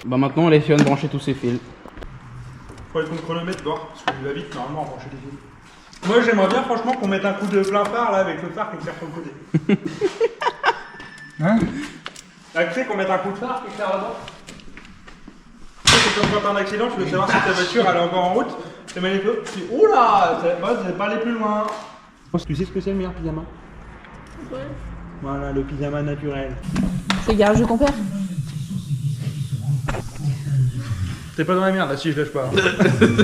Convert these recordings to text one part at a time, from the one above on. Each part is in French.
Bah maintenant elle essaie de brancher tous ses fils. Faut aller contre le chronomètre, voir, parce que tu vas vite normalement à brancher les fils. Moi j'aimerais bien franchement qu'on mette un coup de plein phare là avec le phare qui éclaire sur le côté. Hein? Là, tu sais qu'on mette un coup de phare qui éclaire là-bas. Tu sais que quand t'as un accident, tu veux savoir si ta voiture elle est encore en route, tu mets les feux, tu dis oula, vous n'allez pas aller plus loin. Tu sais ce que c'est le meilleur pyjama? Ouais. Voilà, le pyjama naturel. C'est le garage de ton père. T'es pas dans la merde là, si je lâche pas.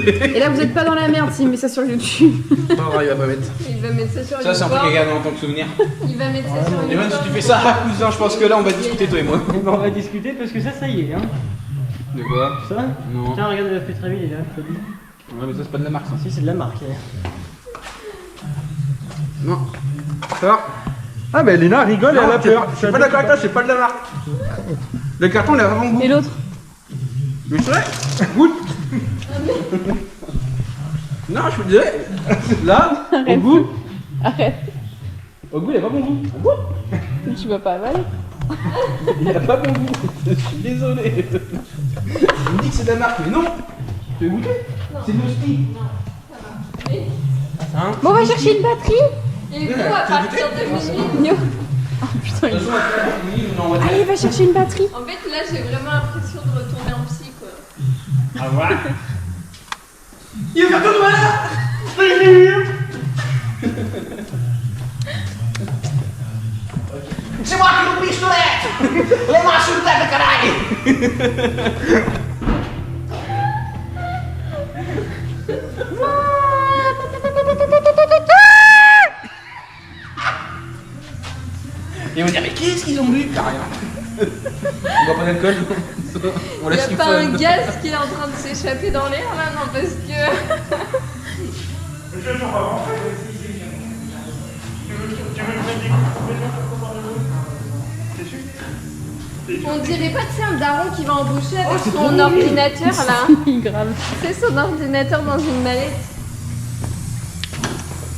Et là vous êtes pas dans la merde s'il met ça sur YouTube. Non, il va pas mettre. Il va mettre ça sur Ça c'est un truc à garder en tant que souvenir. Il va mettre ça sur Et même si tu fais ça, cousin, je pense que là on va discuter toi et moi. On va discuter parce que ça y est, hein. De quoi? Ça? Non. Tiens, regarde la Petravi, il est là, t'as dit. Ouais mais ça c'est pas de la marque ça. Si, c'est de la marque. Non. Ça? Ah bah Léna rigole et elle a peur. Je suis pas d'accord avec toi, c'est pas de la marque. Le carton il a vraiment goût. Et l'autre? Mais c'est vrai. Goûte. Non, je me disais, là, au goût. Arrête. Au goût, il a pas bon goût. Au goût. Tu vas pas avaler. Il a pas bon goût. Je suis désolé. Il me dit que c'est de la marque, mais non. Tu veux goûter? C'est de l'hostie. Bon, on va chercher une batterie. Et vous, à partir de minuit. Oh putain, De toute façon, on va allez, va chercher une batterie. En fait, là, j'ai vraiment l'impression de retourner en psy, quoi. Ah voilà. Il va faire tout noir. C'est moi qui l'oublie, pistolet. Les mains sur le table, caraille. Ils vont dire mais qu'est-ce qu'ils ont bu? T'as rien. On boit pas d'alcool. On Il laisse y a pas un gaz qui est en train de s'échapper dans l'air, là, non, parce que... On dirait pas que c'est un daron qui va embaucher avec son ordinateur, là. Grave. C'est son ordinateur dans une mallette.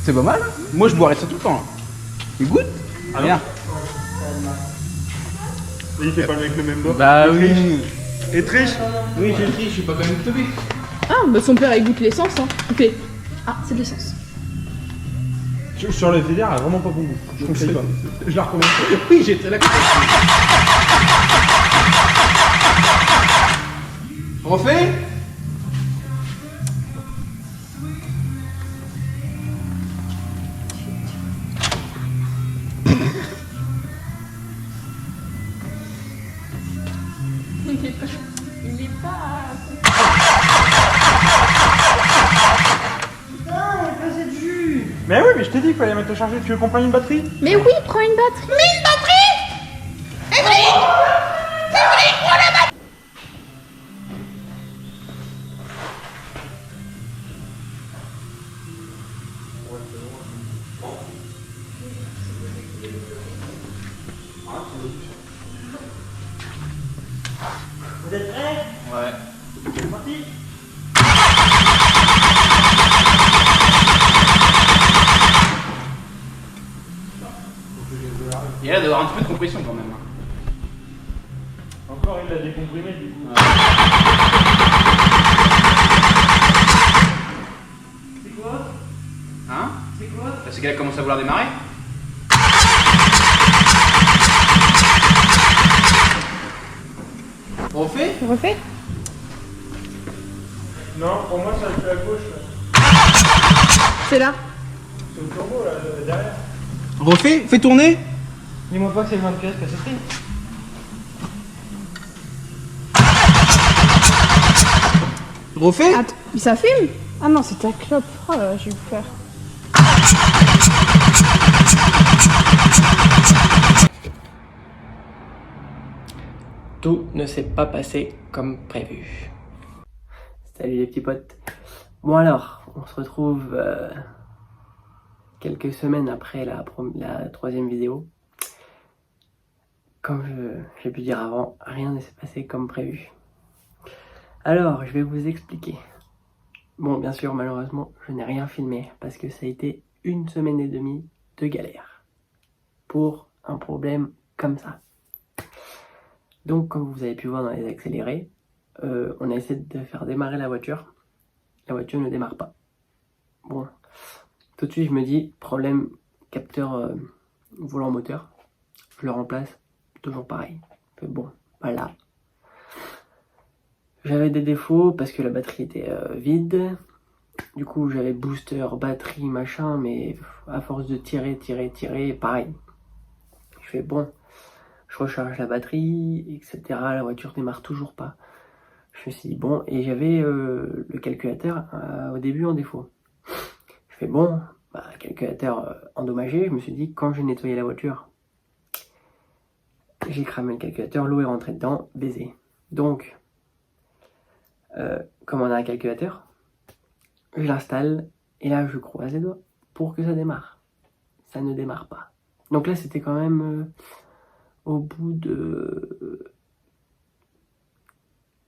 C'est pas mal. Moi je boirais ça tout le temps. Il goûte. Ah Bien. Il fait pas avec le même doigt. Bah Il oui. triche. Et triche. Oui, j'ai pris, je suis pas quand même teubé. Ah, bah son père il goûte l'essence, hein. Ok. Ah, c'est de l'essence. Sur le fédère, elle a vraiment pas bon goût. Je conseille pas. Je la recommande. Oui, j'étais là. Refait. Il est pas... Mais oui, mais je t'ai dit qu'il fallait mettre à charger. Tu veux qu'on prenne une batterie? Mais oui, prends une batterie. Mais une batterie. Vous êtes prêts? Ouais. C'est parti. Il y a l'air d'avoir un petit peu de compression quand même. Encore, il l'a décomprimé du coup. C'est quoi? Hein? C'est quoi? C'est qu'elle commence à vouloir démarrer. Refait? Refais. Non, pour moi, ça le fait à gauche. Là. C'est là. C'est le turbo là, derrière. Refait? Fais tourner? Dis-moi pas que c'est le 20 pièces que c'est pris. Refait? Attends, ça fume? Ah non, c'est ta clope. Oh là là, j'ai eu peur. Tout ne s'est pas passé comme prévu. Salut les petits potes. Bon alors, on se retrouve quelques semaines après la troisième vidéo. Comme j'ai pu dire avant, rien ne s'est passé comme prévu. Alors, je vais vous expliquer. Bon, bien sûr, malheureusement, je n'ai rien filmé parce que ça a été 1 semaine et demie de galère pour un problème comme ça. Donc, comme vous avez pu voir dans les accélérés, on a essayé de faire démarrer la voiture. La voiture ne démarre pas. Bon, tout de suite, je me dis, problème capteur volant-moteur. Je le remplace, toujours pareil. Bon, voilà. J'avais des défauts parce que la batterie était vide. Du coup, j'avais booster, batterie, machin, mais à force de tirer, pareil. Je fais bon, je recharge la batterie, etc. La voiture démarre toujours pas. Je me suis dit bon, et j'avais le calculateur au début en défaut. Je fais bon, calculateur endommagé. Je me suis dit quand j'ai nettoyé la voiture, j'ai cramé le calculateur, l'eau est rentrée dedans, baiser. Donc, comme on a un calculateur, je l'installe et là je croise les doigts pour que ça démarre. Ça ne démarre pas. Donc là c'était quand même au bout de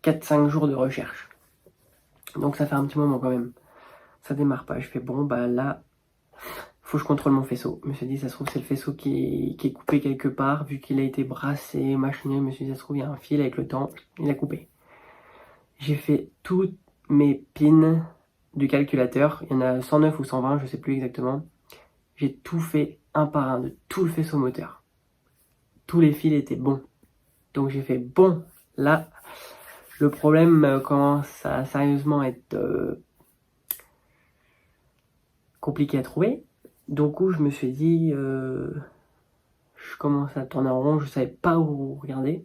4-5 jours de recherche. Donc ça fait un petit moment quand même. Ça démarre pas. Je fais bon bah là, faut que je contrôle mon faisceau. Je me suis dit ça se trouve c'est le faisceau qui est coupé quelque part, vu qu'il a été brassé, machiné. Je me suis dit ça se trouve il y a un fil avec le temps, il a coupé. J'ai fait toutes mes pins du calculateur, il y en a 109 ou 120, je sais plus exactement. J'ai tout fait un par un de tout le faisceau moteur. Tous les fils étaient bons. Donc j'ai fait bon, là, le problème commence à sérieusement être compliqué à trouver. Donc je me suis dit, je commence à tourner en rond, je savais pas où regarder.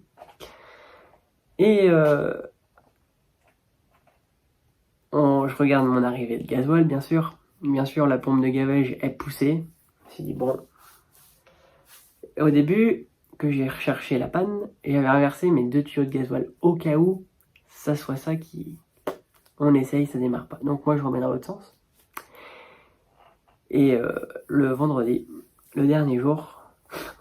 Et je regarde mon arrivée de gasoil, bien sûr. Bien sûr, la pompe de gavage est poussée. Je me suis dit, bon. Et au début, que j'ai recherché la panne, j'avais inversé mes 2 tuyaux de gasoil au cas où ça soit ça qui... On essaye, ça démarre pas. Donc moi, je remets dans l'autre sens. Et le vendredi, le dernier jour,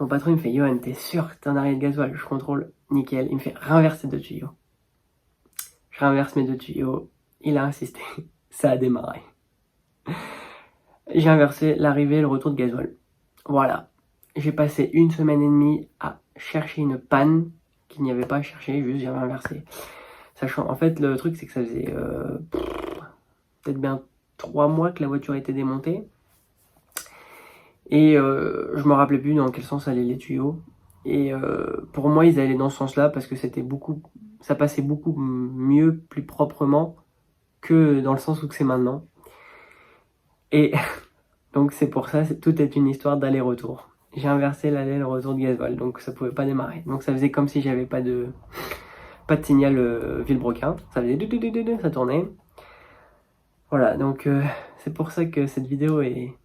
mon patron il me fait, Johan, t'es sûr que t'es en arrivée de gasoil? Je contrôle, nickel. Il me fait réinverser 2 tuyaux. Je réinverse mes 2 tuyaux. Il a insisté, ça a démarré. J'ai inversé l'arrivée et le retour de gasoil. Voilà, j'ai passé 1 semaine et demie à chercher une panne qu'il n'y avait pas à chercher, juste j'avais inversé. Sachant, en fait, le truc c'est que ça faisait peut-être bien 3 mois que la voiture était démontée. Et je me rappelais plus dans quel sens allaient les tuyaux. Et pour moi, ils allaient dans ce sens-là parce que ça passait beaucoup mieux, plus proprement que dans le sens où c'est maintenant. Et donc c'est pour ça, tout est une histoire d'aller-retour. J'ai inversé l'aller et le retour de gasoil, donc ça pouvait pas démarrer. Donc ça faisait comme si j'avais pas de signal vilebrequin. Ça faisait ça tournait. Voilà, donc c'est pour ça que cette vidéo est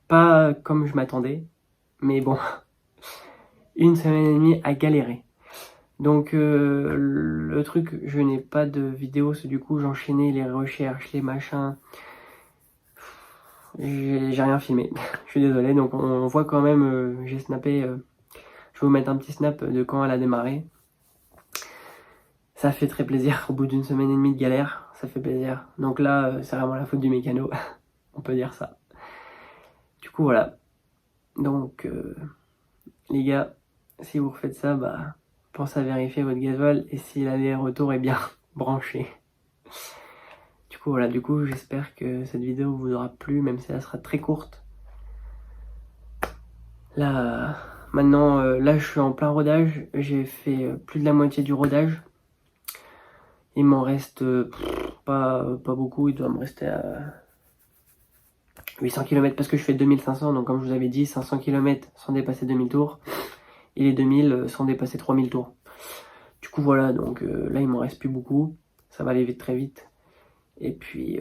pas comme je m'attendais. Mais bon, 1 semaine et demie à galérer. Donc le truc, je n'ai pas de vidéo, c'est du coup j'enchaînais les recherches, les machins. J'ai rien filmé, je suis désolé. Donc on voit quand même, j'ai snappé, je vais vous mettre un petit snap de quand elle a démarré. Ça fait très plaisir, au bout d'1 semaine et demie de galère, ça fait plaisir. Donc là, c'est vraiment la faute du mécano, on peut dire ça. Du coup voilà, donc les gars, si vous refaites ça, bah... pensez à vérifier votre gasoil et si l'aller-retour est bien branché. Du coup voilà, j'espère que cette vidéo vous aura plu, même si elle sera très courte. Là, maintenant, là je suis en plein rodage, j'ai fait plus de la moitié du rodage. Il m'en reste pas beaucoup, il doit me rester à 800 km parce que je fais 2500, donc comme je vous avais dit, 500 km sans dépasser 2000 tours. Et les 2000 sans dépasser 3000 tours. Du coup voilà, donc là il m'en reste plus beaucoup, ça va aller vite, très vite. Et puis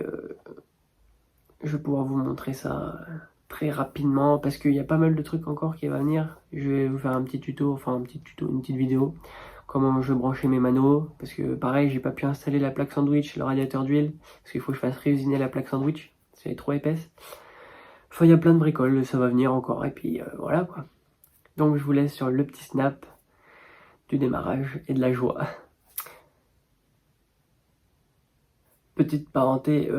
je vais pouvoir vous montrer ça très rapidement parce qu'il y a pas mal de trucs encore qui va venir. Je vais vous faire un petit tuto, une petite vidéo, comment je vais brancher mes manos. Parce que pareil, j'ai pas pu installer la plaque sandwich, le radiateur d'huile, parce qu'il faut que je fasse réusiner la plaque sandwich, c'est trop épaisse. Enfin, il y a plein de bricoles, ça va venir encore, et puis voilà quoi. Donc je vous laisse sur le petit snap du démarrage et de la joie. Petite parenthèse,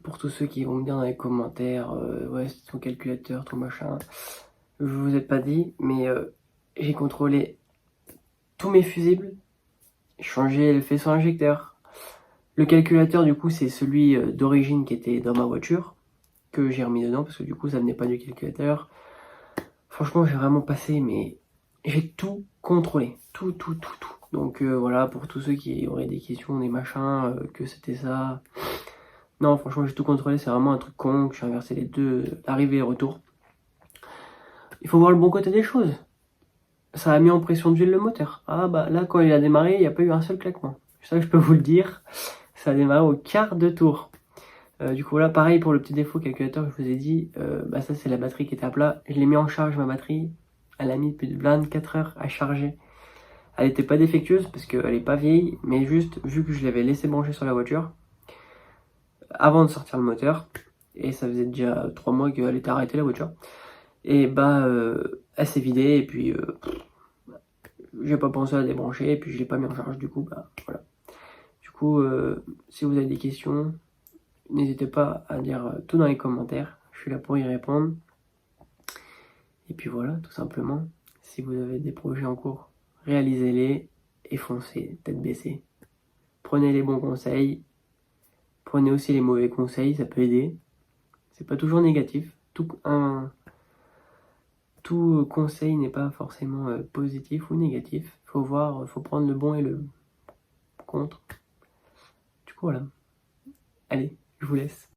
pour tous ceux qui vont me dire dans les commentaires, ouais c'est ton calculateur, ton machin, je vous ai pas dit, mais j'ai contrôlé tous mes fusibles, changé le faisceau injecteur. Le calculateur du coup c'est celui d'origine qui était dans ma voiture, que j'ai remis dedans parce que du coup ça venait pas du calculateur. Franchement j'ai vraiment passé, mais j'ai tout contrôlé, tout. Donc voilà, pour tous ceux qui auraient des questions, des machins, que c'était ça. Non franchement j'ai tout contrôlé, c'est vraiment un truc con, que j'ai inversé les deux, l'arrivée et retour. Il faut voir le bon côté des choses. Ça a mis en pression d'huile le moteur. Ah bah là quand il a démarré, il n'y a pas eu un seul claquement. Ça je peux vous le dire, ça a démarré au quart de tour. Du coup là pareil pour le petit défaut calculateur que je vous ai dit, bah ça c'est la batterie qui était à plat. Je l'ai mis en charge ma batterie, elle a mis plus de 24 heures à charger. Elle était pas défectueuse parce qu'elle est pas vieille, mais juste vu que je l'avais laissé brancher sur la voiture avant de sortir le moteur, et ça faisait déjà 3 mois qu'elle était arrêtée la voiture, et bah elle s'est vidée et puis j'ai pas pensé à la débrancher et puis je l'ai pas mis en charge, du coup bah voilà. Du coup si vous avez des questions, n'hésitez pas à dire tout dans les commentaires, je suis là pour y répondre. Et puis voilà, tout simplement, si vous avez des projets en cours, réalisez-les et foncez, tête baissée. Prenez les bons conseils, prenez aussi les mauvais conseils, ça peut aider. C'est pas toujours négatif. Tout conseil n'est pas forcément positif ou négatif. Faut voir, faut prendre le bon et le contre. Du coup voilà. Allez, je vous laisse.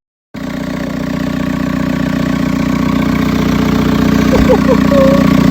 Oh,